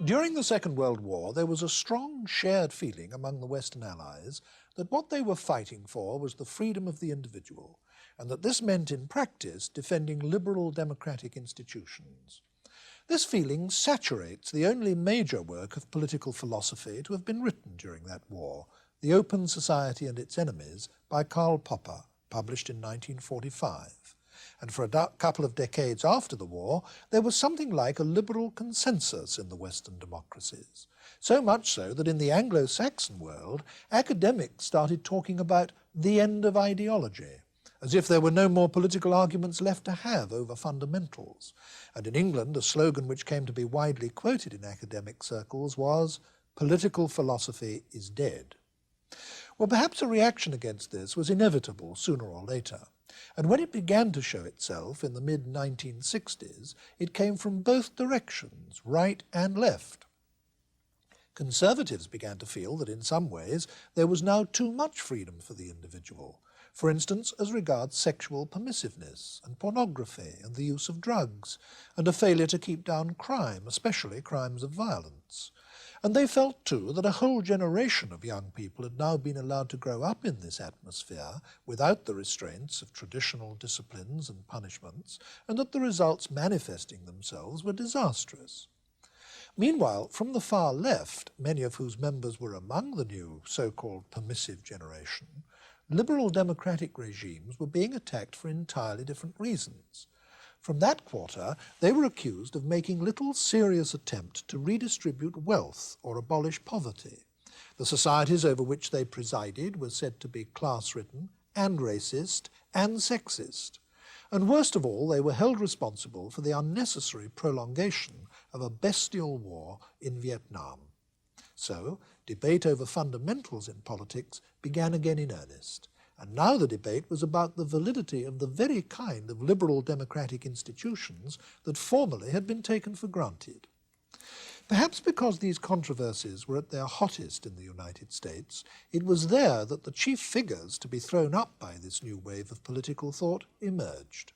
During the Second World War, there was a strong shared feeling among the Western Allies that what they were fighting for was the freedom of the individual, and that this meant in practice defending liberal democratic institutions. This feeling saturates the only major work of political philosophy to have been written during that war, The Open Society and Its Enemies by Karl Popper, published in 1945. And for a couple of decades after the war, there was something like a liberal consensus in the Western democracies. So much so that in the Anglo-Saxon world, academics started talking about the end of ideology, as if there were no more political arguments left to have over fundamentals. And in England, a slogan which came to be widely quoted in academic circles was, "Political philosophy is dead." Well, perhaps a reaction against this was inevitable sooner or later. And when it began to show itself in the mid-1960s, it came from both directions, right and left. Conservatives began to feel that in some ways there was now too much freedom for the individual, for instance as regards sexual permissiveness and pornography and the use of drugs, and a failure to keep down crime, especially crimes of violence. And they felt too that a whole generation of young people had now been allowed to grow up in this atmosphere without the restraints of traditional disciplines and punishments, and that the results manifesting themselves were disastrous. Meanwhile, from the far left, many of whose members were among the new so-called permissive generation, liberal democratic regimes were being attacked for entirely different reasons. From that quarter, they were accused of making little serious attempt to redistribute wealth or abolish poverty. The societies over which they presided were said to be class-ridden and racist and sexist. And worst of all, they were held responsible for the unnecessary prolongation of a bestial war in Vietnam. So, debate over fundamentals in politics began again in earnest. And now the debate was about the validity of the very kind of liberal democratic institutions that formerly had been taken for granted. Perhaps because these controversies were at their hottest in the United States, it was there that the chief figures to be thrown up by this new wave of political thought emerged.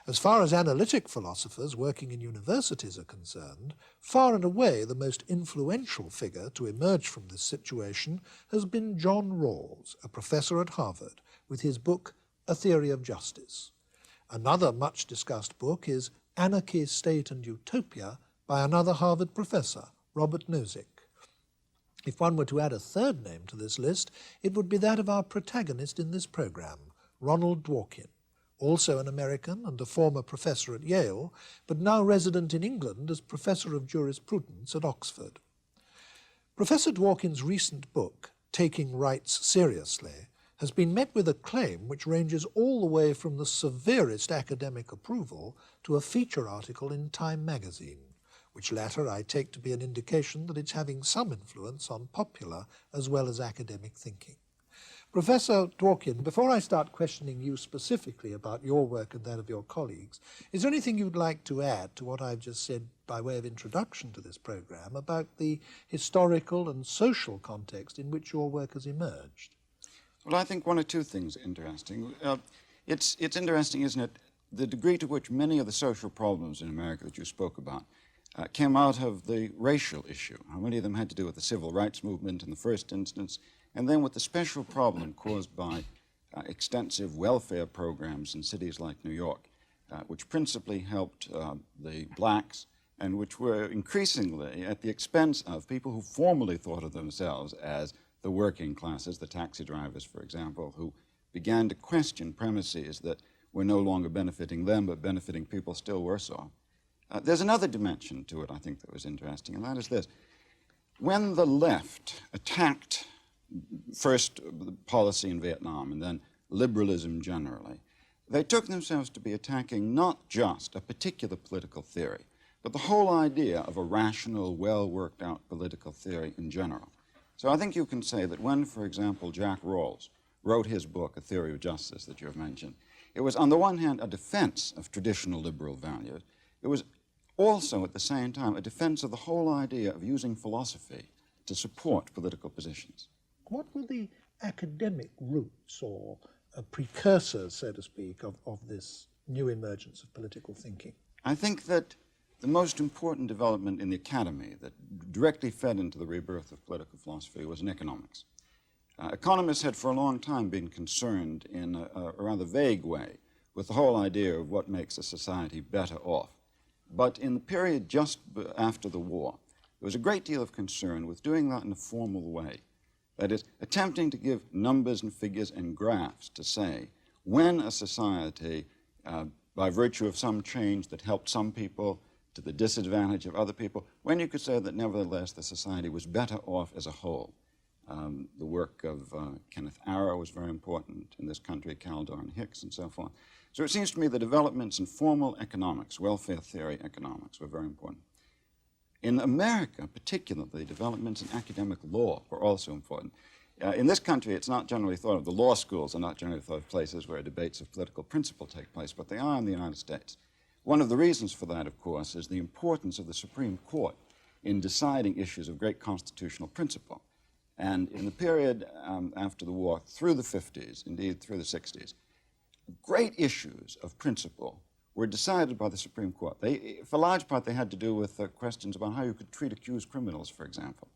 As far as analytic philosophers working in universities are concerned, far and away the most influential figure to emerge from this situation has been John Rawls, a professor at Harvard, with his book A Theory of Justice. Another much discussed book is Anarchy, State and Utopia by another Harvard professor, Robert Nozick. If one were to add a third name to this list, it would be that of our protagonist in this program, Ronald Dworkin, also an American and a former professor at Yale, but now resident in England as professor of jurisprudence at Oxford. Professor Dworkin's recent book, Taking Rights Seriously, has been met with acclaim which ranges all the way from the severest academic approval to a feature article in Time magazine, which latter I take to be an indication that it's having some influence on popular as well as academic thinking. Professor Dworkin, before I start questioning you specifically about your work and that of your colleagues, is there anything you'd like to add to what I've just said by way of introduction to this program about the historical and social context in which your work has emerged? Well, I think one or two things are interesting. It's interesting, isn't it, the degree to which many of the social problems in America that you spoke about came out of the racial issue. How many of them had to do with the civil rights movement in the first instance, and then with the special problem caused by extensive welfare programs in cities like New York, which principally helped the blacks and which were increasingly at the expense of people who formerly thought of themselves as the working classes, the taxi drivers, for example, who began to question premises that were no longer benefiting them but benefiting people still worse off. There's another dimension to it, I think, that was interesting, and that is this. When the left attacked first policy in Vietnam and then liberalism generally, they took themselves to be attacking not just a particular political theory, but the whole idea of a rational, well-worked-out political theory in general. So I think you can say that when, for example, Jack Rawls wrote his book, A Theory of Justice, that you have mentioned, it was on the one hand a defense of traditional liberal values. It was also at the same time a defense of the whole idea of using philosophy to support political positions. What were the academic roots or precursors, so to speak, of this new emergence of political thinking? I think that the most important development in the academy that directly fed into the rebirth of political philosophy was in economics. Economists had for a long time been concerned in a rather vague way with the whole idea of what makes a society better off. But in the period just after the war, there was a great deal of concern with doing that in a formal way. That is, attempting to give numbers and figures and graphs to say when a society, by virtue of some change that helped some people to the disadvantage of other people, when you could say that nevertheless the society was better off as a whole. The work of Kenneth Arrow was very important in this country, Caldor and Hicks and so forth. So it seems to me the developments in formal economics, welfare theory economics, were very important. In America, particularly, developments in academic law were also important. In this country, it's not generally thought of, the law schools are not generally thought of places where debates of political principle take place, but they are in the United States. One of the reasons for that, of course, is the importance of the Supreme Court in deciding issues of great constitutional principle. And in the period after the war, through the 50s, indeed through the 60s, great issues of principle were decided by the Supreme Court. For large part, they had to do with questions about how you could treat accused criminals, for example.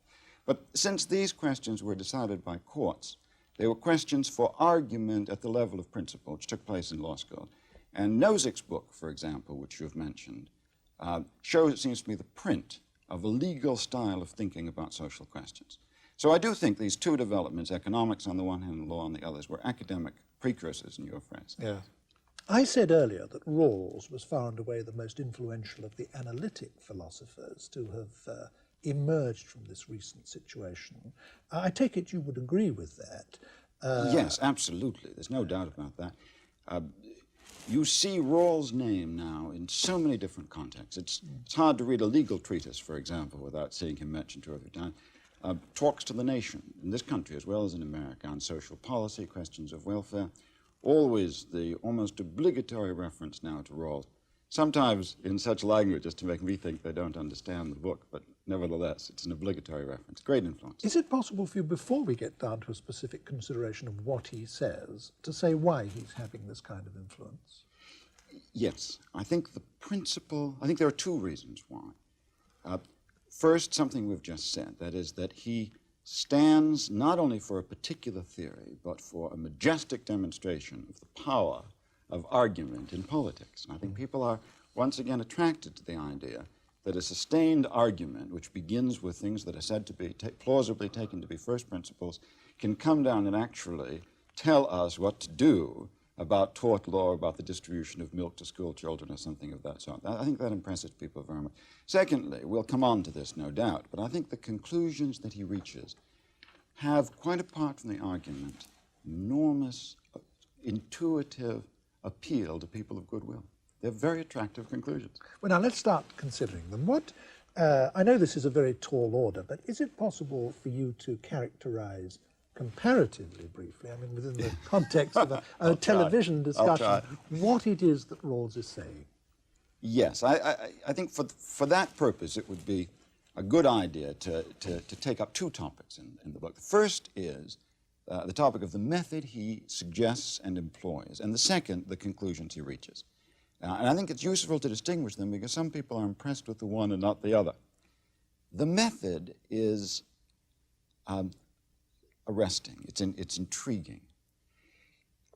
But since these questions were decided by courts, they were questions for argument at the level of principle, which took place in law school. And Nozick's book, for example, which you've mentioned, shows, it seems to me, the print of a legal style of thinking about social questions. So I do think these two developments, economics on the one hand and law on the others, were academic precursors, in your phrase. Yeah. I said earlier that Rawls was far and away the most influential of the analytic philosophers to have emerged from this recent situation. I take it you would agree with that. Yes, absolutely. There's no doubt about that. You see Rawls' name now in so many different contexts. It's hard to read a legal treatise, for example, without seeing him mentioned two or three times. Talks to the nation, in this country as well as in America, on social policy, questions of welfare. Always the almost obligatory reference now to Rawls, sometimes in such language as to make me think they don't understand the book, but nevertheless, it's an obligatory reference. Great influence. Is it possible for you, before we get down to a specific consideration of what he says, to say why he's having this kind of influence? Yes. I think there are two reasons why. First, something we've just said, that is that he stands not only for a particular theory, but for a majestic demonstration of the power of argument in politics. And I think people are once again attracted to the idea that a sustained argument, which begins with things that are said to be plausibly taken to be first principles, can come down and actually tell us what to do about tort law, about the distribution of milk to school children or something of that sort. I think that impresses people very much. Secondly, we'll come on to this, no doubt, but I think the conclusions that he reaches have, quite apart from the argument, enormous, intuitive appeal to people of goodwill. They're very attractive conclusions. Well, now let's start considering them. I know this is a very tall order, but is it possible for you to characterize comparatively briefly, I mean within the context of a television discussion, what it is that Rawls is saying? Yes, I think for that purpose it would be a good idea to take up two topics in the book. The first is the topic of the method he suggests and employs, and the second, the conclusions he reaches. And I think it's useful to distinguish them because some people are impressed with the one and not the other. The method is arresting, it's intriguing.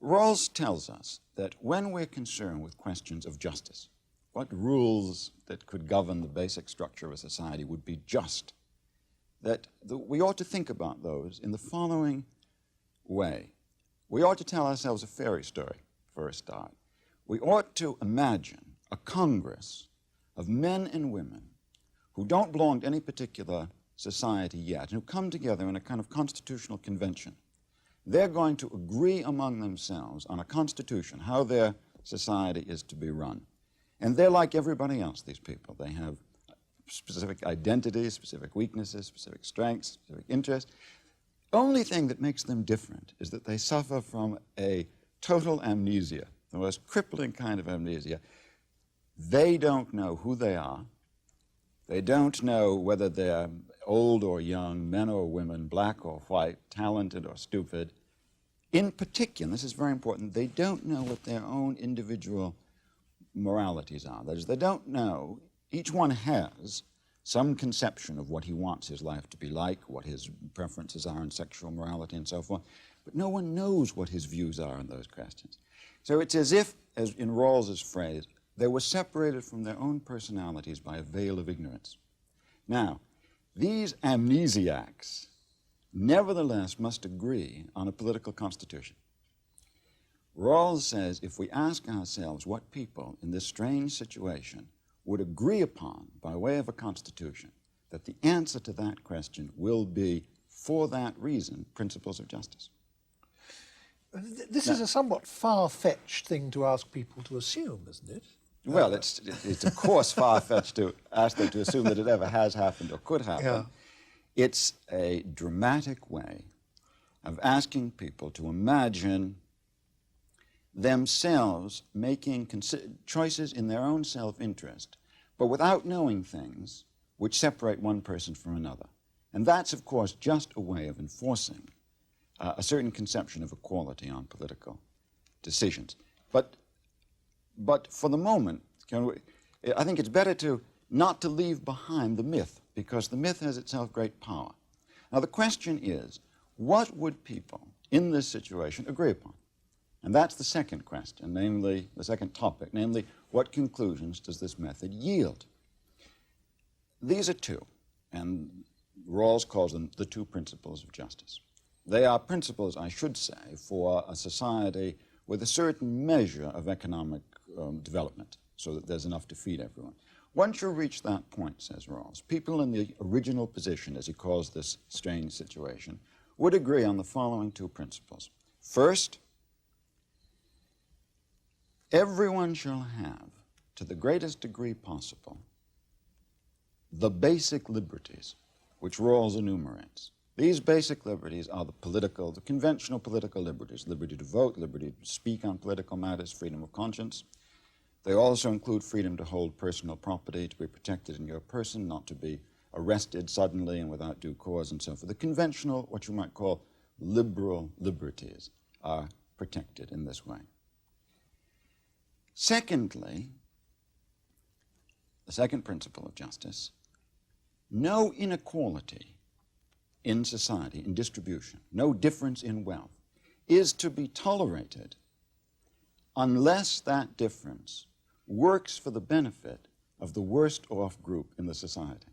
Rawls tells us that when we're concerned with questions of justice, what rules that could govern the basic structure of a society would be just, that we ought to think about those in the following way. We ought to tell ourselves a fairy story, for a start. We ought to imagine a Congress of men and women who don't belong to any particular society yet, and who come together in a kind of constitutional convention. They're going to agree among themselves on a constitution, how their society is to be run. And they're like everybody else, these people. They have specific identities, specific weaknesses, specific strengths, specific interests. Only thing that makes them different is that they suffer from a total amnesia, the most crippling kind of amnesia. They don't know who they are. They don't know whether they're old or young, men or women, black or white, talented or stupid. In particular, this is very important, they don't know what their own individual moralities are. That is, they don't know Each one has some conception of what he wants his life to be like, what his preferences are in sexual morality and so forth, but no one knows what his views are on those questions. So it's as if, as in Rawls's phrase, they were separated from their own personalities by a veil of ignorance. Now, these amnesiacs nevertheless must agree on a political constitution. Rawls says if we ask ourselves what people in this strange situation would agree upon by way of a constitution, that the answer to that question will be, for that reason, principles of justice. This is a somewhat far-fetched thing to ask people to assume, isn't it? Well, it's of course far-fetched to ask them to assume that it ever has happened or could happen. Yeah. It's a dramatic way of asking people to imagine themselves making choices in their own self-interest, but without knowing things which separate one person from another. And that's, of course, just a way of enforcing a certain conception of equality on political decisions. But for the moment, I think it's better not to leave behind the myth, because the myth has itself great power. Now, the question is, what would people in this situation agree upon? And that's the second question, namely, the second topic, namely, what conclusions does this method yield? These are two, and Rawls calls them the two principles of justice. They are principles, I should say, for a society with a certain measure of economic development, so that there's enough to feed everyone. Once you reach that point, says Rawls, people in the original position, as he calls this strange situation, would agree on the following two principles. First, everyone shall have, to the greatest degree possible, the basic liberties which Rawls enumerates. These basic liberties are the conventional political liberties: liberty to vote, liberty to speak on political matters, freedom of conscience. They also include freedom to hold personal property, to be protected in your person, not to be arrested suddenly and without due cause, and so forth. The conventional, what you might call liberal liberties, are protected in this way. Secondly, the second principle of justice, no inequality in society, in distribution, no difference in wealth, is to be tolerated unless that difference works for the benefit of the worst off group in the society.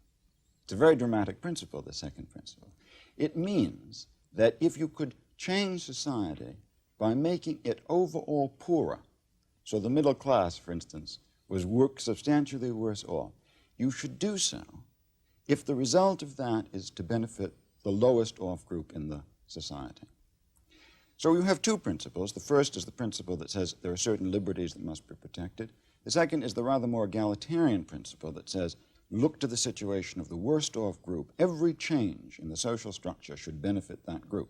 It's a very dramatic principle, the second principle. It means that if you could change society by making it overall poorer, so the middle class, for instance, was substantially worse off, you should do so if the result of that is to benefit the lowest off group in the society. So you have two principles. The first is the principle that says there are certain liberties that must be protected. The second is the rather more egalitarian principle that says, look to the situation of the worst off group. Every change in the social structure should benefit that group.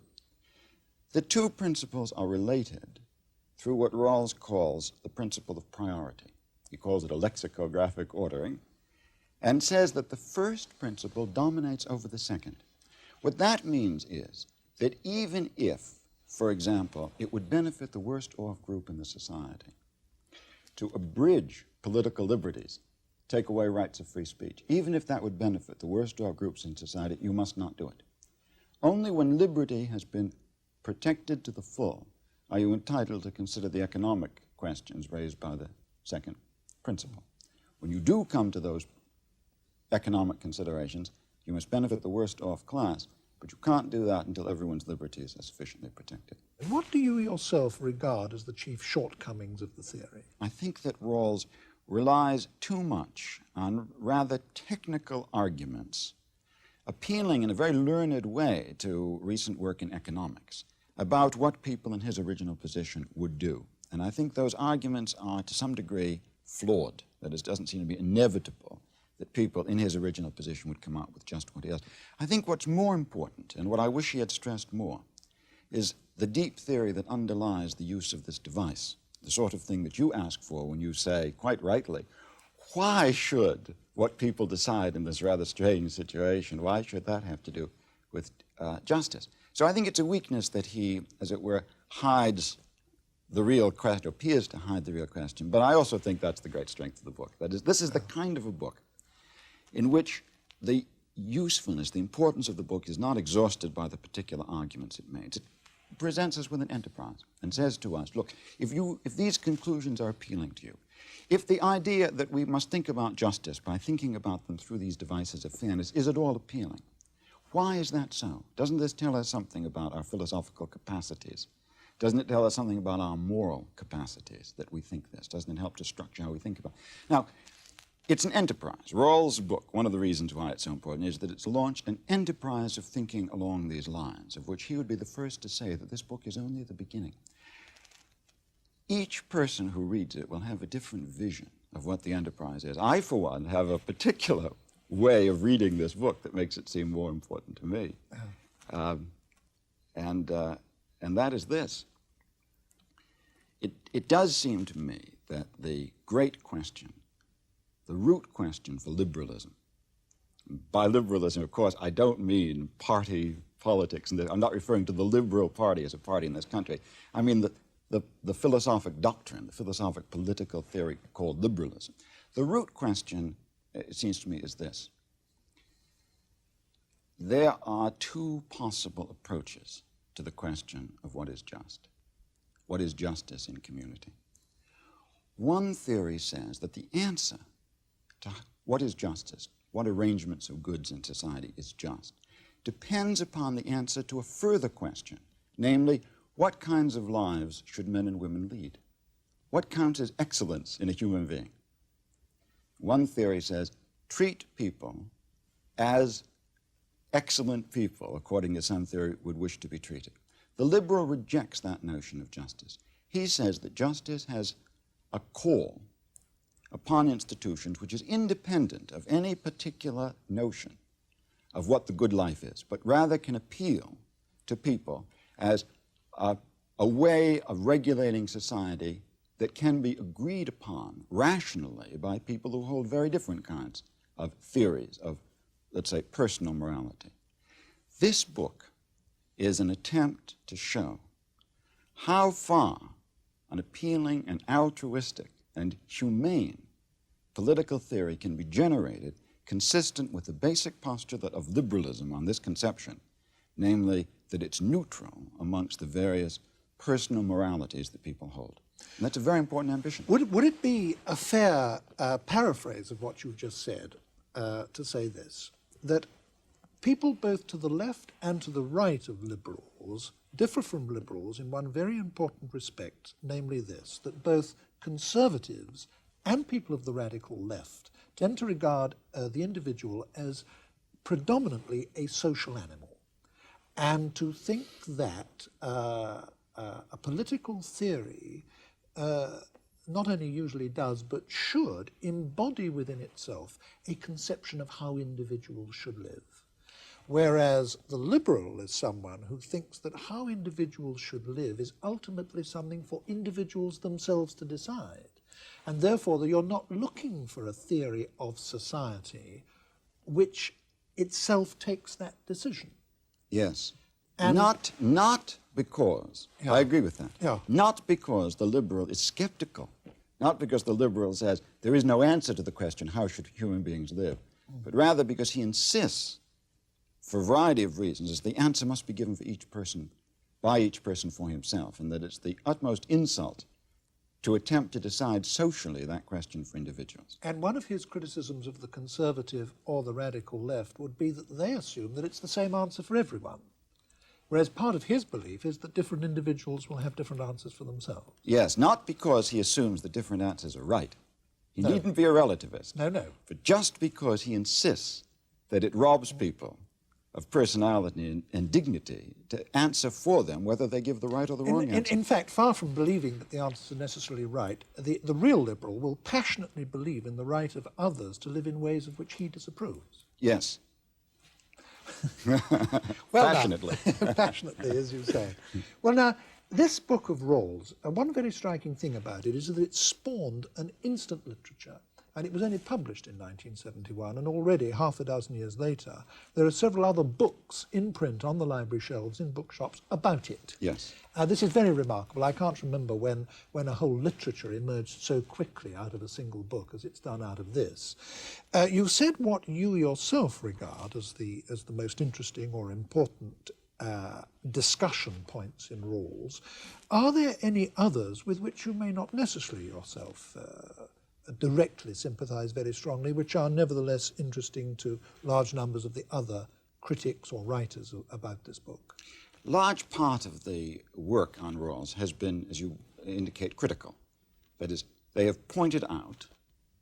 The two principles are related through what Rawls calls the principle of priority. He calls it a lexicographic ordering, and says that the first principle dominates over the second. What that means is that even if, for example, it would benefit the worst off group in the society to abridge political liberties, take away rights of free speech, even if that would benefit the worst off groups in society, you must not do it. Only when liberty has been protected to the full are you entitled to consider the economic questions raised by the second principle. When you do come to those economic considerations, you must benefit the worst off class, but you can't do that until everyone's liberties are sufficiently protected. What do you yourself regard as the chief shortcomings of the theory? I think that Rawls relies too much on rather technical arguments, appealing in a very learned way to recent work in economics about what people in his original position would do. And I think those arguments are to some degree flawed. That is, it doesn't seem to be inevitable that people in his original position would come out with just what he does. I think what's more important, and what I wish he had stressed more, is the deep theory that underlies the use of this device, the sort of thing that you ask for when you say, quite rightly, why should what people decide in this rather strange situation, why should that have to do with justice? So I think it's a weakness that he, as it were, hides the real question, or appears to hide the real question. But I also think that's the great strength of the book. That is, this is the kind of a book in which the usefulness, the importance of the book is not exhausted by the particular arguments it makes. It presents us with an enterprise and says to us, look, if these conclusions are appealing to you, if the idea that we must think about justice by thinking about them through these devices of fairness is at all appealing, why is that so? Doesn't this tell us something about our philosophical capacities? Doesn't it tell us something about our moral capacities that we think this? Doesn't it help to structure how we think about it? Now, it's an enterprise. Rawls' book, one of the reasons why it's so important is that it's launched an enterprise of thinking along these lines, of which he would be the first to say that this book is only the beginning. Each person who reads it will have a different vision of what the enterprise is. I, for one, have a particular way of reading this book that makes it seem more important to me. And that is this. It does seem to me that the great question, the root question for liberalism, by liberalism, of course, I don't mean party politics, and I'm not referring to the Liberal Party as a party in this country. I mean the philosophic doctrine, the philosophic political theory called liberalism. The root question, it seems to me, is this. There are two possible approaches to the question of what is just. What is justice in community? One theory says that the answer to what is justice, what arrangements of goods in society is just, depends upon the answer to a further question, namely, what kinds of lives should men and women lead? What counts as excellence in a human being? One theory says, treat people as excellent people, according to some theory, would wish to be treated. The liberal rejects that notion of justice. He says that justice has a call upon institutions which is independent of any particular notion of what the good life is, but rather can appeal to people as a way of regulating society that can be agreed upon rationally by people who hold very different kinds of theories of, let's say, personal morality. This book is an attempt to show how far an appealing and altruistic and humane political theory can be generated consistent with the basic posture of liberalism on this conception, namely that it's neutral amongst the various personal moralities that people hold. And that's a very important ambition. Would it be a fair paraphrase of what you've just said to say this, that people both to the left and to the right of liberals differ from liberals in one very important respect, namely this, that both conservatives and people of the radical left tend to regard the individual as predominantly a social animal, and to think that a political theory not only usually does, but should embody within itself a conception of how individuals should live. Whereas the liberal is someone who thinks that how individuals should live is ultimately something for individuals themselves to decide. And therefore, that you're not looking for a theory of society which itself takes that decision. Yes. And not because, yeah. I agree with that, yeah. Not because the liberal is skeptical, not because the liberal says there is no answer to the question, how should human beings live, but rather because he insists, for a variety of reasons, that the answer must be given for each person, by each person for himself, and that it's the utmost insult to attempt to decide socially that question for individuals. And one of his criticisms of the conservative or the radical left would be that they assume that it's the same answer for everyone. Whereas part of his belief is that different individuals will have different answers for themselves. Yes, not because he assumes that different answers are right. He needn't be a relativist. No. But just because he insists that it robs people of personality and dignity to answer for them whether they give the right or the wrong answer. In fact, far from believing that the answers are necessarily right, the real liberal will passionately believe in the right of others to live in ways of which he disapproves. Yes. Well passionately. Passionately, as you say. Well, now, this book of Rawls, one very striking thing about it is that it spawned an instant literature and it was only published in 1971, and already half a dozen years later, there are several other books in print on the library shelves in bookshops about it. Yes. This is very remarkable. I can't remember when a whole literature emerged so quickly out of a single book as it's done out of this. You said what you yourself regard as the most interesting or important discussion points in Rawls. Are there any others with which you may not necessarily yourself directly sympathise very strongly, which are nevertheless interesting to large numbers of the other critics or writers about this book? Large part of the work on Rawls has been, as you indicate, critical. That is, they have pointed out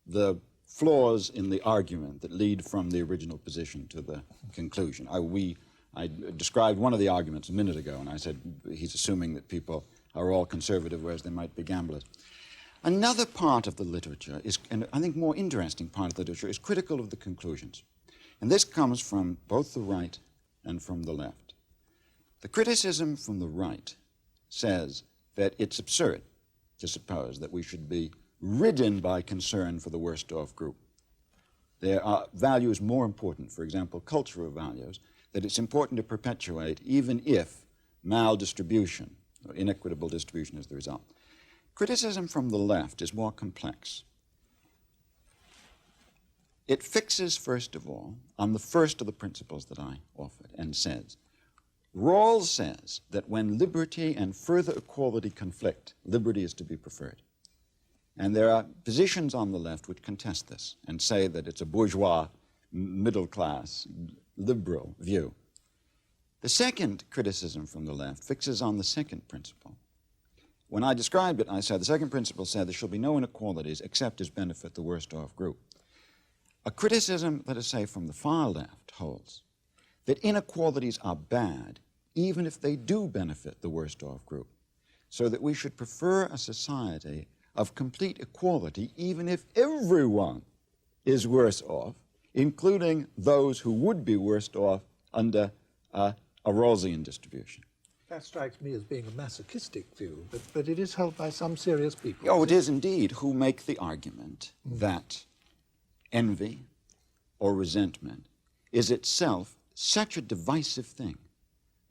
the flaws in the argument that lead from the original position to the conclusion. I described one of the arguments a minute ago, and I said he's assuming that people are all conservative, whereas they might be gamblers. Another part of the literature is, and I think more interesting part of the literature, is critical of the conclusions. And this comes from both the right and from the left. The criticism from the right says that it's absurd to suppose that we should be ridden by concern for the worst off group. There are values more important, for example, cultural values, that it's important to perpetuate even if maldistribution or inequitable distribution is the result. Criticism from the left is more complex. It fixes, first of all, on the first of the principles that I offered and says, Rawls says that when liberty and further equality conflict, liberty is to be preferred. And there are positions on the left which contest this and say that it's a bourgeois, middle-class, liberal view. The second criticism from the left fixes on the second principle. When I described it, I said the second principle said there shall be no inequalities except as benefit the worst off group. A criticism, let us say, from the far left holds that inequalities are bad even if they do benefit the worst off group, so that we should prefer a society of complete equality even if everyone is worse off, including those who would be worst off under a Rawlsian distribution. That strikes me as being a masochistic view, but it is held by some serious people. Oh, it is indeed, who make the argument that envy or resentment is itself such a divisive thing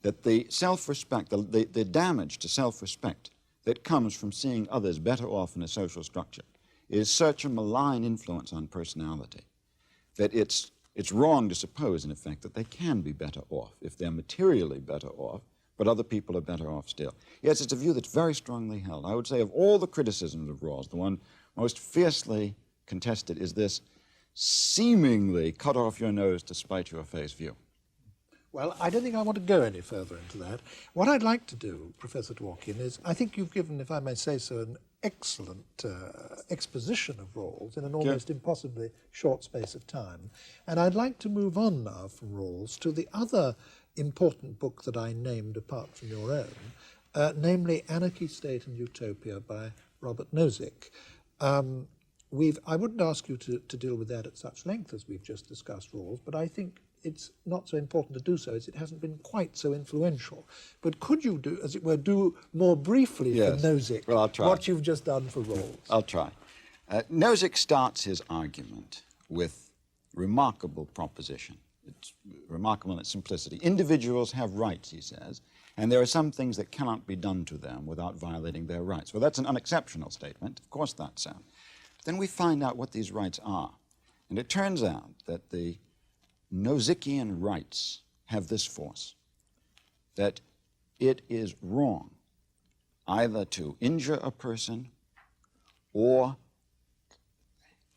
that the self-respect, the damage to self-respect that comes from seeing others better off in a social structure is such a malign influence on personality that it's wrong to suppose, in effect, that they can be better off if they're materially better off, but other people are better off still. Yes, it's a view that's very strongly held. I would say of all the criticisms of Rawls, the one most fiercely contested is this seemingly cut off your nose to spite your face view. Well, I don't think I want to go any further into that. What I'd like to do, Professor Dworkin, is I think you've given, if I may say so, an excellent exposition of Rawls in an almost impossibly short space of time. And I'd like to move on now from Rawls to the other important book that I named apart from your own, namely Anarchy, State and Utopia by Robert Nozick. I wouldn't ask you to deal with that at such length as we've just discussed Rawls, but I think it's not so important to do so as it hasn't been quite so influential. But could you do, as it were, do more briefly for Nozick what you've just done for Rawls? I'll try. Nozick starts his argument with remarkable proposition. It's remarkable in its simplicity. Individuals have rights, he says, and there are some things that cannot be done to them without violating their rights. Well, that's an unexceptional statement. Of course that's so. But then we find out what these rights are. And it turns out that the Nozickian rights have this force, that it is wrong either to injure a person or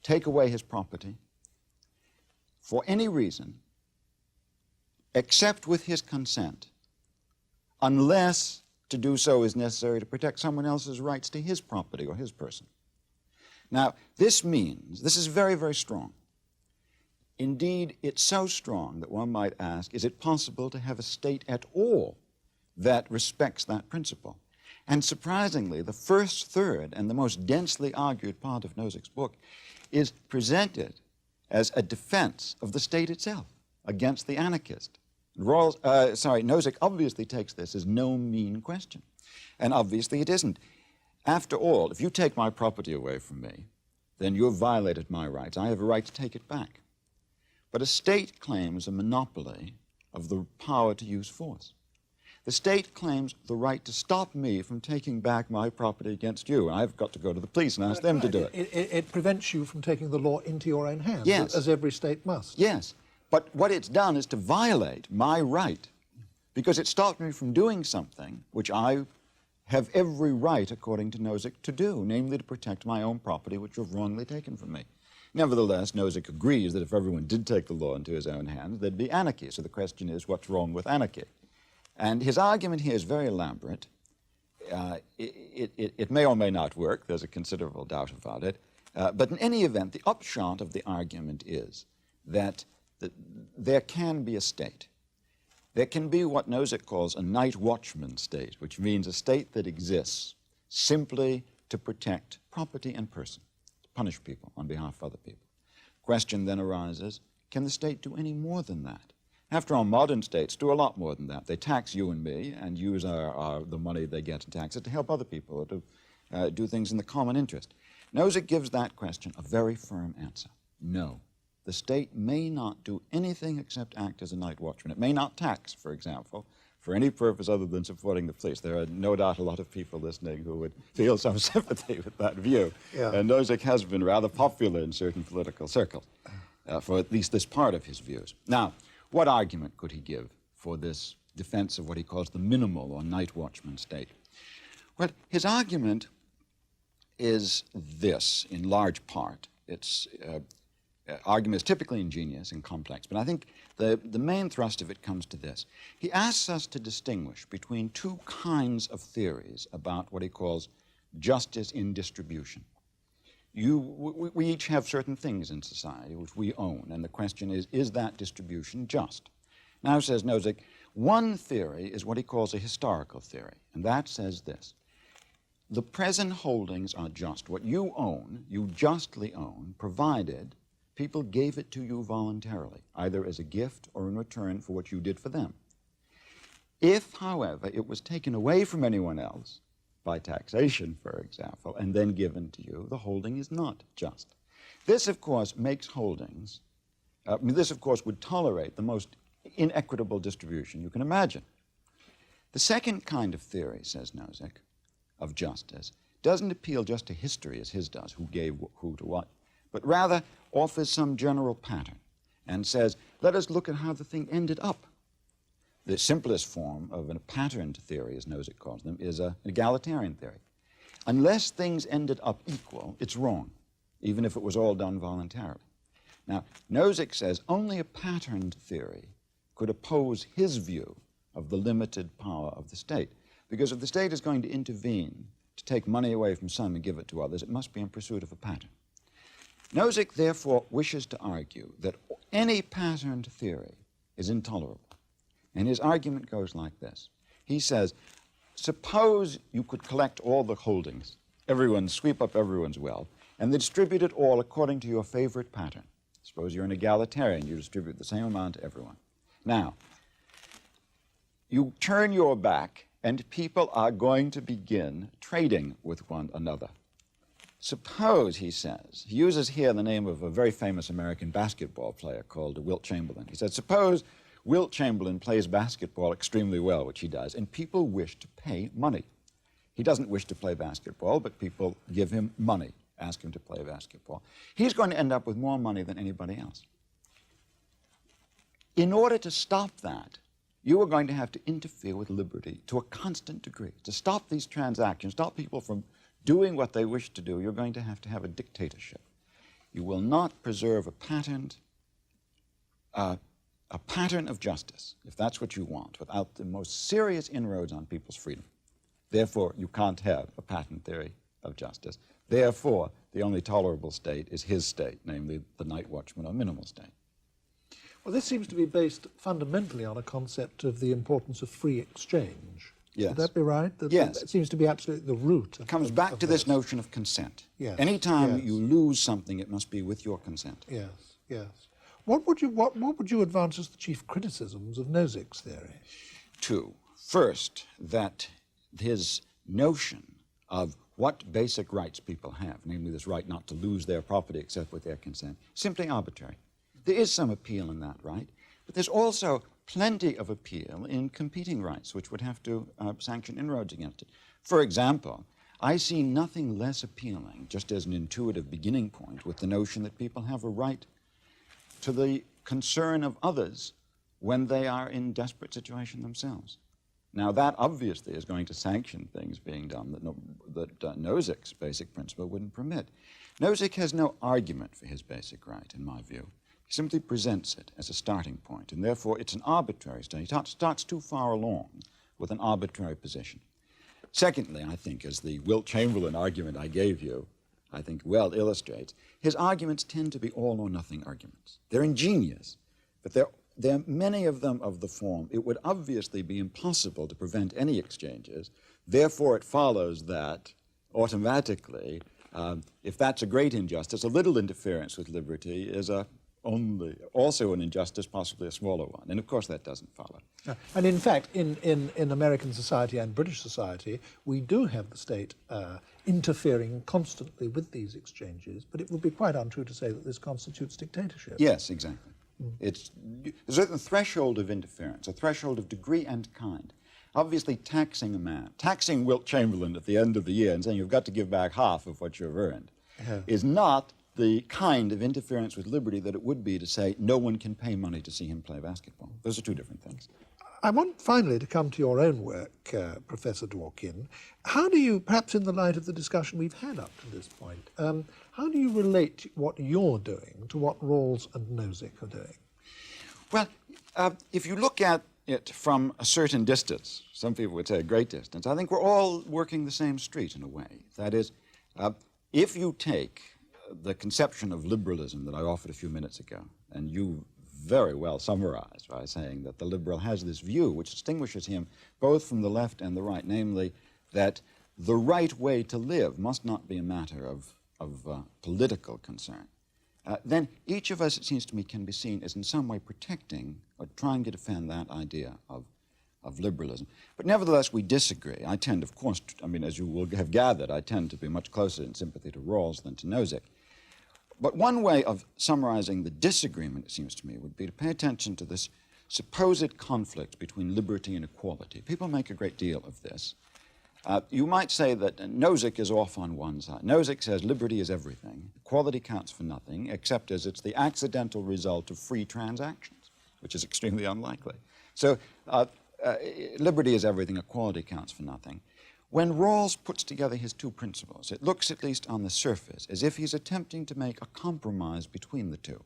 take away his property for any reason except with his consent, unless to do so is necessary to protect someone else's rights to his property or his person. Now, this means, this is very, very strong. Indeed, it's so strong that one might ask, is it possible to have a state at all that respects that principle? And surprisingly, the first third and the most densely argued part of Nozick's book is presented as a defense of the state itself against the anarchist. Nozick obviously takes this as no mean question. And obviously it isn't. After all, if you take my property away from me, then you've violated my rights. I have a right to take it back. But a state claims a monopoly of the power to use force. The state claims the right to stop me from taking back my property against you. I've got to go to the police and ask them to do it. It prevents you from taking the law into your own hands, yes, as every state must. Yes, but what it's done is to violate my right, because it stopped me from doing something which I have every right, according to Nozick, to do, namely to protect my own property, which you've wrongly taken from me. Nevertheless, Nozick agrees that if everyone did take the law into his own hands, there'd be anarchy. So the question is, what's wrong with anarchy? And his argument here is very elaborate. It may or may not work. There's a considerable doubt about it. But in any event, the upshot of the argument is that there can be a state. There can be what Nozick calls a night watchman state, which means a state that exists simply to protect property and person, to punish people on behalf of other people. The question then arises, can the state do any more than that? After all, modern states do a lot more than that. They tax you and me and use the money they get in taxes to help other people or to do things in the common interest. Nozick gives that question a very firm answer. No. The state may not do anything except act as a night watchman. It may not tax, for example, for any purpose other than supporting the police. There are no doubt a lot of people listening who would feel some sympathy with that view. Yeah. And Nozick has been rather popular in certain political circles for at least this part of his views. Now, what argument could he give for this defense of what he calls the minimal or night watchman state? Well, his argument is this, in large part. Its argument is typically ingenious and complex, but I think the main thrust of it comes to this. He asks us to distinguish between two kinds of theories about what he calls justice in distribution. We each have certain things in society which we own, and the question is that distribution just? Now, says Nozick, one theory is what he calls a historical theory, and that says this. The present holdings are just. What you own, you justly own, provided people gave it to you voluntarily, either as a gift or in return for what you did for them. If, however, it was taken away from anyone else, by taxation, for example, and then given to you, the holding is not just. This, of course, makes holdings, this, of course, would tolerate the most inequitable distribution you can imagine. The second kind of theory, says Nozick, of justice, doesn't appeal just to history as his does, who gave who to what, but rather offers some general pattern and says, let us look at how the thing ended up. The simplest form of a patterned theory, as Nozick calls them, is an egalitarian theory. Unless things ended up equal, it's wrong, even if it was all done voluntarily. Now, Nozick says only a patterned theory could oppose his view of the limited power of the state. Because if the state is going to intervene to take money away from some and give it to others, it must be in pursuit of a pattern. Nozick, therefore, wishes to argue that any patterned theory is intolerable. And his argument goes like this. He says, suppose you could collect all the holdings, sweep up everyone's wealth, and distribute it all according to your favorite pattern. Suppose you're an egalitarian, you distribute the same amount to everyone. Now, you turn your back, and people are going to begin trading with one another. Suppose, he says, he uses here the name of a very famous American basketball player called Wilt Chamberlain. He said, suppose Wilt Chamberlain plays basketball extremely well, which he does, and people wish to pay money. He doesn't wish to play basketball, but people give him money, ask him to play basketball. He's going to end up with more money than anybody else. In order to stop that, you are going to have to interfere with liberty to a constant degree. To stop these transactions, stop people from doing what they wish to do, you're going to have a dictatorship. You will not preserve a pattern of justice, if that's what you want, without the most serious inroads on people's freedom. Therefore, you can't have a pattern theory of justice. Therefore, the only tolerable state is his state, namely the night watchman or minimal state. Well, this seems to be based fundamentally on a concept of the importance of free exchange. Yes. Would that be right? Yes. It seems to be absolutely the root. It comes back to this notion of consent. Yes. Anytime you lose something, it must be with your consent. Yes, yes. What would you advance as the chief criticisms of Nozick's theory? Two. First, that his notion of what basic rights people have, namely this right not to lose their property except with their consent, simply arbitrary. There is some appeal in that right, but there's also plenty of appeal in competing rights, which would have to sanction inroads against it. For example, I see nothing less appealing, just as an intuitive beginning point, with the notion that people have a right to the concern of others when they are in desperate situation themselves. Now, that obviously is going to sanction things being done that Nozick's basic principle wouldn't permit. Nozick has no argument for his basic right, in my view. He simply presents it as a starting point, and therefore it's an arbitrary study. He starts too far along with an arbitrary position. Secondly, I think, as the Wilt Chamberlain argument I gave you, I think well illustrates, his arguments tend to be all or nothing arguments. They're ingenious, but there are many of them of the form, it would obviously be impossible to prevent any exchanges. Therefore, it follows that automatically, if that's a great injustice, a little interference with liberty is also an injustice, possibly a smaller one. And of course, that doesn't follow. And in fact, in American society and British society, we do have the state interfering constantly with these exchanges, but it would be quite untrue to say that this constitutes dictatorship. Yes, exactly. There's a certain threshold of interference, a threshold of degree and kind. Obviously, taxing a man, taxing Wilt Chamberlain at the end of the year and saying you've got to give back half of what you've earned, is not the kind of interference with liberty that it would be to say no one can pay money to see him play basketball. Those are two different things. I want finally to come to your own work, Professor Dworkin. How do you, perhaps in the light of the discussion we've had up to this point, how do you relate what you're doing to what Rawls and Nozick are doing? Well, if you look at it from a certain distance, some people would say a great distance, I think we're all working the same street in a way. That is, if you take the conception of liberalism that I offered a few minutes ago, and you very well summarized by saying that the liberal has this view which distinguishes him both from the left and the right, namely that the right way to live must not be a matter of political concern. Then each of us, it seems to me, can be seen as in some way protecting or trying to defend that idea of liberalism. But nevertheless, we disagree. I tend, of course, as you will have gathered, I tend to be much closer in sympathy to Rawls than to Nozick. But one way of summarizing the disagreement, it seems to me, would be to pay attention to this supposed conflict between liberty and equality. People make a great deal of this. You might say that Nozick is off on one side. Nozick says liberty is everything. Equality counts for nothing, except as it's the accidental result of free transactions, which is extremely unlikely. So liberty is everything, equality counts for nothing. When Rawls puts together his two principles, it looks, at least on the surface, as if he's attempting to make a compromise between the two.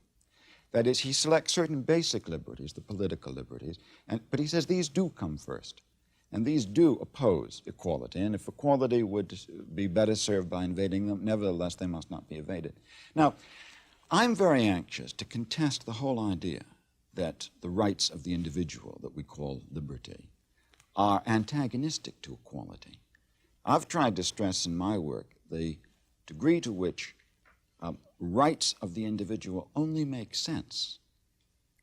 That is, he selects certain basic liberties, the political liberties, but he says these do come first, and these do oppose equality, and if equality would be better served by invading them, nevertheless, they must not be evaded. Now, I'm very anxious to contest the whole idea that the rights of the individual that we call liberty are antagonistic to equality. I've tried to stress in my work the degree to which rights of the individual only make sense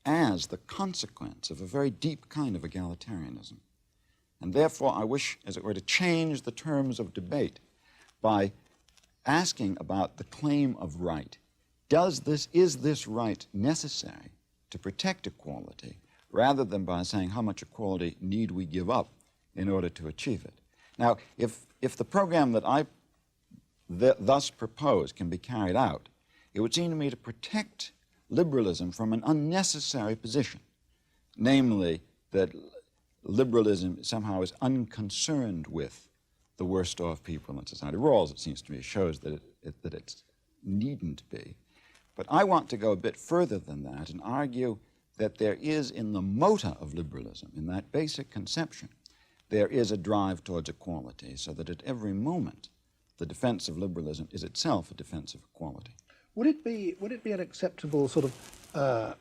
as the consequence of a very deep kind of egalitarianism. And therefore, I wish, as it were, to change the terms of debate by asking about the claim of right. Is this right necessary to protect equality, rather than by saying how much equality need we give up in order to achieve it? Now, if the program that I thus propose can be carried out, it would seem to me to protect liberalism from an unnecessary position, namely that liberalism somehow is unconcerned with the worst off people in society. Rawls, it seems to me, shows that it needn't be. But I want to go a bit further than that and argue that there is in the motor of liberalism, in that basic conception, there is a drive towards equality, so that at every moment the defense of liberalism is itself a defense of equality. Would it be an acceptable sort of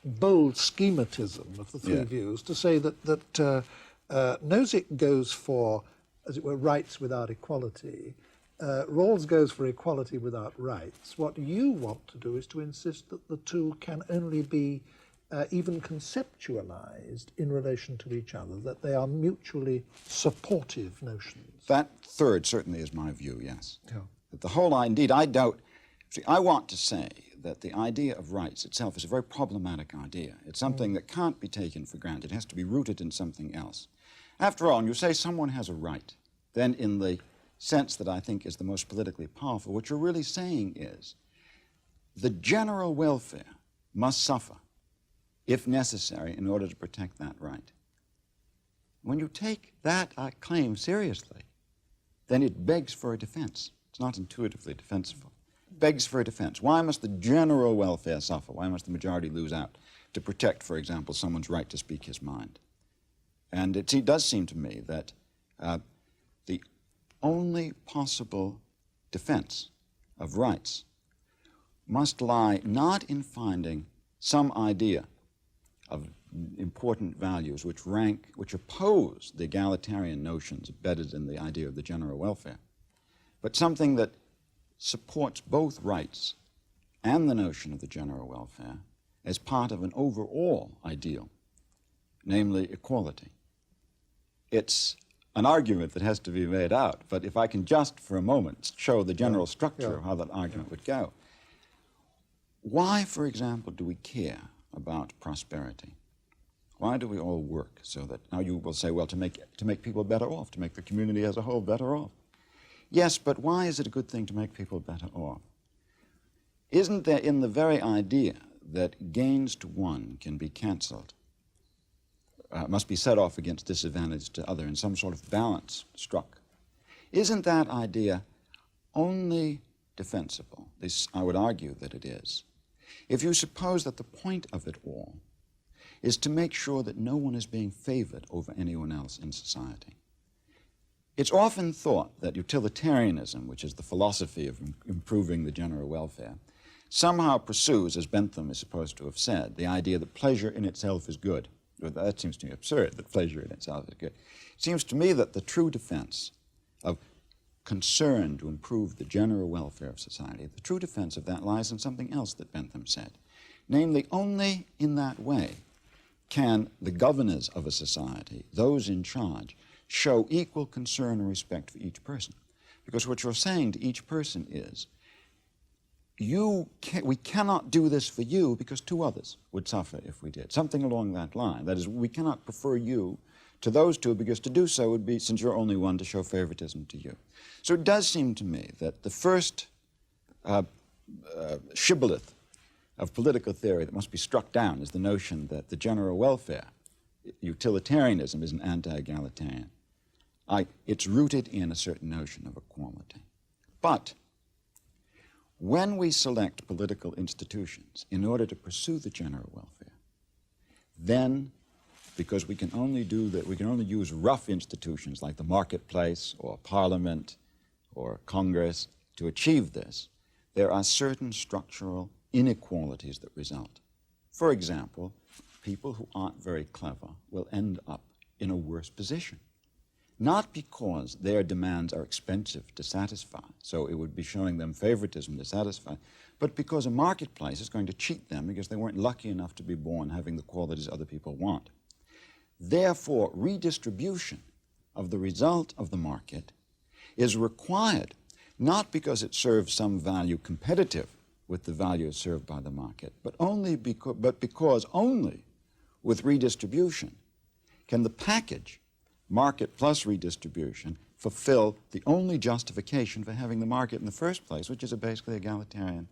bold schematism of the three views to say that Nozick goes for, as it were, rights without equality, Rawls goes for equality without rights. What you want to do is to insist that the two can only be even conceptualized in relation to each other, that they are mutually supportive notions? That third certainly is my view, yes. Yeah. That the whole, indeed, I doubt, see, I want to say that the idea of rights itself is a very problematic idea. It's something that can't be taken for granted. It has to be rooted in something else. After all, when you say someone has a right, then in the sense that I think is the most politically powerful, what you're really saying is the general welfare must suffer, if necessary, in order to protect that right. When you take that claim seriously, then it begs for a defense. It's not intuitively defensible. It begs for a defense. Why must the general welfare suffer? Why must the majority lose out to protect, for example, someone's right to speak his mind? And it does seem to me that the only possible defense of rights must lie not in finding some idea of important values which oppose the egalitarian notions embedded in the idea of the general welfare, but something that supports both rights and the notion of the general welfare as part of an overall ideal, namely equality. It's an argument that has to be made out, but if I can just for a moment show the general structure of how that argument would go. Why, for example, do we care about prosperity? Why do we all work so that, now you will say, well, to make people better off, to make the community as a whole better off. Yes, but why is it a good thing to make people better off? Isn't there in the very idea that gains to one can be cancelled, must be set off against disadvantage to other in some sort of balance struck? Isn't that idea only defensible? This, I would argue that it is, if you suppose that the point of it all is to make sure that no one is being favored over anyone else in society. It's often thought that utilitarianism, which is the philosophy of improving the general welfare, somehow pursues, as Bentham is supposed to have said, the idea that pleasure in itself is good. Well, that seems to me absurd, that pleasure in itself is good. It seems to me that the true defense of concern to improve the general welfare of society, the true defense of that lies in something else that Bentham said. Namely, only in that way can the governors of a society, those in charge, show equal concern and respect for each person. Because what you're saying to each person is, we cannot do this for you because two others would suffer if we did. Something along that line. That is, we cannot prefer you to those two because to do so would be, since you're only one, to show favoritism to you. So it does seem to me that the first shibboleth of political theory that must be struck down is the notion that the general welfare, utilitarianism, is an anti-egalitarian. It's rooted in a certain notion of equality. But when we select political institutions in order to pursue the general welfare, then, because we can only do that, we can only use rough institutions like the marketplace or parliament or Congress to achieve this, there are certain structural inequalities that result. For example, people who aren't very clever will end up in a worse position. Not because their demands are expensive to satisfy, so it would be showing them favoritism to satisfy, but because a marketplace is going to cheat them because they weren't lucky enough to be born having the qualities other people want. Therefore, redistribution of the result of the market is required, not because it serves some value competitive with the value served by the market, but because only with redistribution can the package, market plus redistribution, fulfill the only justification for having the market in the first place, which is a basically egalitarian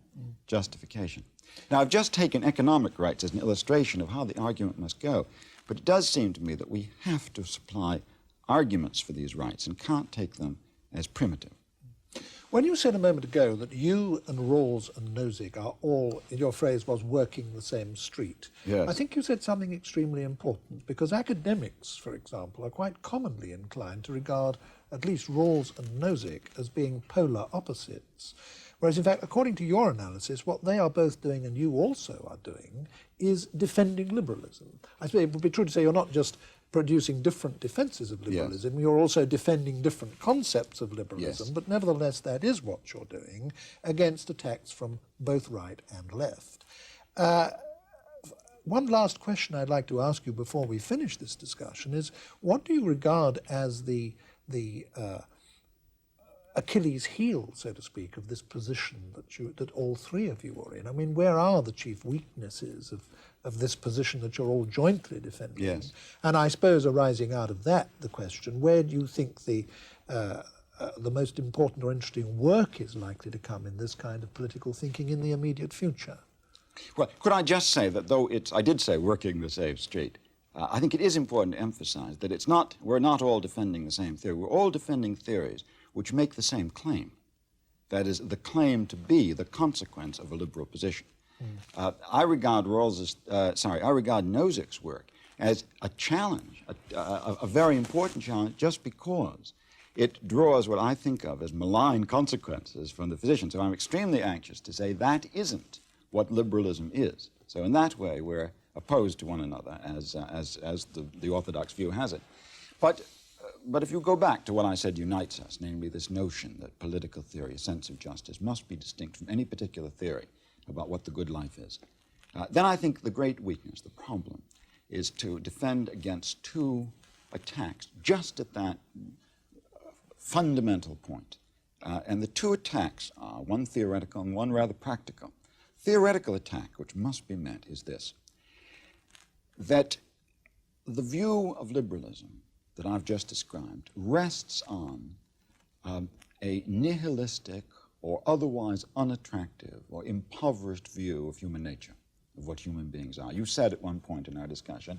justification. Now, I've just taken economic rights as an illustration of how the argument must go, but it does seem to me that we have to supply arguments for these rights and can't take them as primitive. When you said a moment ago that you and Rawls and Nozick are all, your phrase was, working the same street, yes. I think you said something extremely important, because academics, for example, are quite commonly inclined to regard at least Rawls and Nozick as being polar opposites. Whereas, in fact, according to your analysis, what they are both doing, and you also are doing, is defending liberalism. I suppose it would be true to say you're not just producing different defences of liberalism, yes. You're also defending different concepts of liberalism, yes. But nevertheless that is what you're doing against attacks from both right and left. one last question I'd like to ask you before we finish this discussion is, what do you regard as the Achilles heel, so to speak, of this position that all three of you are in? I mean, where are the chief weaknesses of this position that you're all jointly defending? Yes. And I suppose arising out of that, the question, where do you think the most important or interesting work is likely to come in this kind of political thinking in the immediate future? Well, could I just say that though I did say working the same street, I think it is important to emphasize that we're not all defending the same theory. We're all defending theories which make the same claim. That is, the claim to be the consequence of a liberal position. I regard Nozick's work as a challenge, a very important challenge, just because it draws what I think of as malign consequences from the position. So I'm extremely anxious to say that isn't what liberalism is. So in that way, we're opposed to one another, as the orthodox view has it. But if you go back to what I said unites us, namely this notion that political theory, a sense of justice, must be distinct from any particular theory about what the good life is, then I think the great weakness, the problem, is to defend against two attacks just at that fundamental point. And the two attacks are one theoretical and one rather practical. Theoretical attack, which must be met, is this: that the view of liberalism that I've just described rests on a nihilistic or otherwise unattractive or impoverished view of human nature, of what human beings are. You said at one point in our discussion,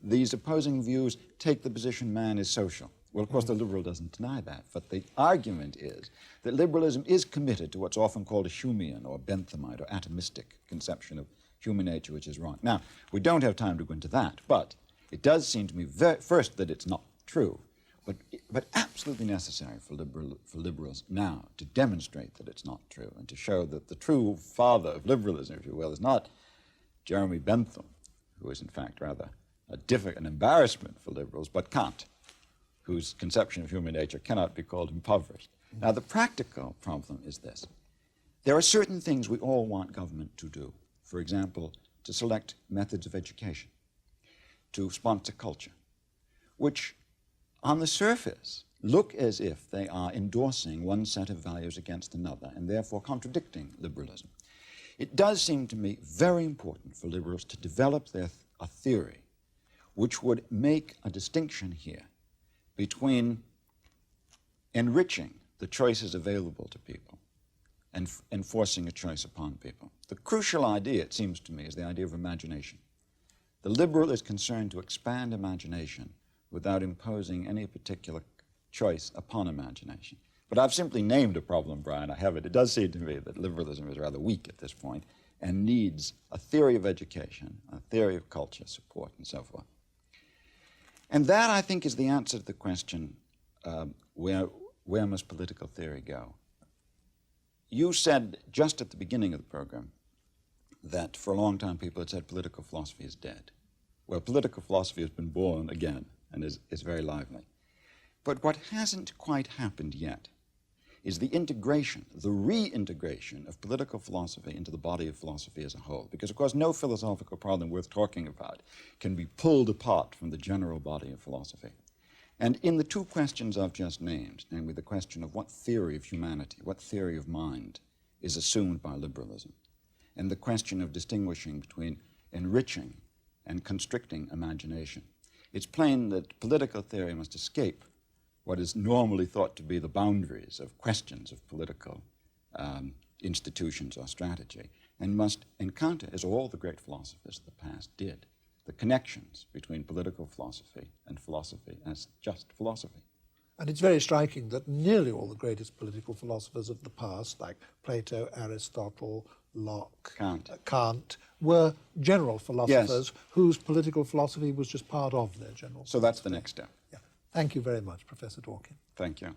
these opposing views take the position man is social. Well, of course, the liberal doesn't deny that, but the argument is that liberalism is committed to what's often called a Humean or Benthamite or atomistic conception of human nature, which is wrong. Now, we don't have time to go into that, but it does seem to me, first, that it's not true, but absolutely necessary for liberals now to demonstrate that it's not true and to show that the true father of liberalism, if you will, is not Jeremy Bentham, who is in fact rather an embarrassment for liberals, but Kant, whose conception of human nature cannot be called impoverished. Now, the practical problem is this. There are certain things we all want government to do. For example, to select methods of education, to sponsor culture, which on the surface look as if they are endorsing one set of values against another and therefore contradicting liberalism. It does seem to me very important for liberals to develop a theory which would make a distinction here between enriching the choices available to people and enforcing a choice upon people. The crucial idea, it seems to me, is the idea of imagination. The liberal is concerned to expand imagination without imposing any particular choice upon imagination. But I've simply named a problem, Bryan. I haven't. It does seem to me that liberalism is rather weak at this point and needs a theory of education, a theory of culture, support, and so forth. And that, I think, is the answer to the question, where must political theory go? You said just at the beginning of the program that for a long time people had said political philosophy is dead. Well, political philosophy has been born again and is very lively. But what hasn't quite happened yet is the integration, the reintegration of political philosophy into the body of philosophy as a whole. Because, of course, no philosophical problem worth talking about can be pulled apart from the general body of philosophy. And in the two questions I've just named, namely the question of what theory of humanity, what theory of mind is assumed by liberalism, and the question of distinguishing between enriching and constricting imagination, it's plain that political theory must escape what is normally thought to be the boundaries of questions of political institutions or strategy, and must encounter, as all the great philosophers of the past did, the connections between political philosophy and philosophy as just philosophy. And it's very striking that nearly all the greatest political philosophers of the past, like Plato, Aristotle, Locke, Kant, were general philosophers whose political philosophy was just part of their general philosophy. So that's the next step. Yeah. Thank you very much, Professor Dworkin. Thank you.